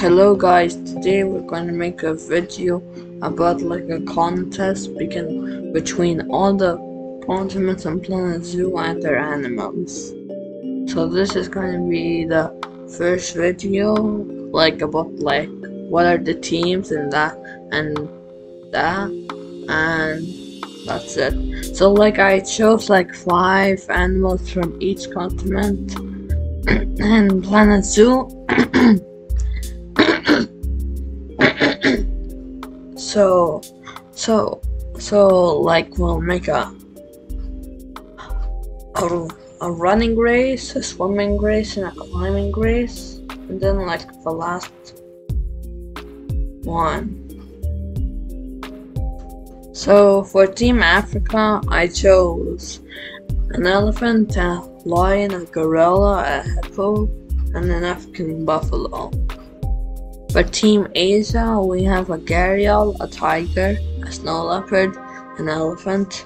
Hello guys, today we're going to make a video about like a contest between all the continents on Planet Zoo and their animals. So this is going to be the first video like about like what are the teams and and that's it. So like I chose like 5 animals from each continent and Planet Zoo. So like we'll make a running race, a swimming race, and a climbing race, and then like the last one. So for Team Africa, I chose an elephant, a lion, a gorilla, a hippo, and an African buffalo. For Team Asia, we have a gharial, a tiger, a snow leopard, an elephant,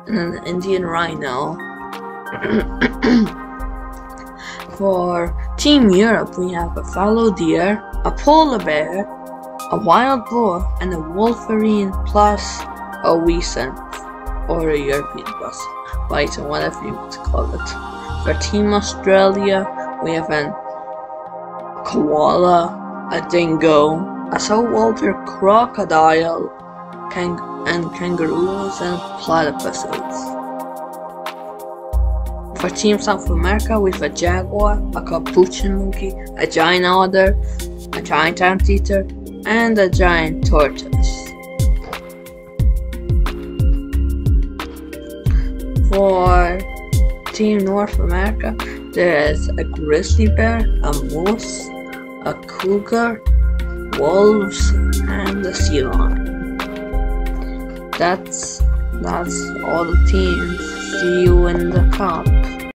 and an Indian rhino. For Team Europe, we have a fallow deer, a polar bear, a wild boar, and a wolverine plus a weasel, or a European bison, whatever you want to call it. For Team Australia, we have a koala, a dingo, a saltwater crocodile, and kangaroos and platypuses. For Team South America, we have a jaguar, a capuchin monkey, a giant otter, a giant anteater, and a giant tortoise. For Team North America, there is a grizzly bear, a moose, a cougar, wolves, and a sea lion. That's all the teams. See you in the cup.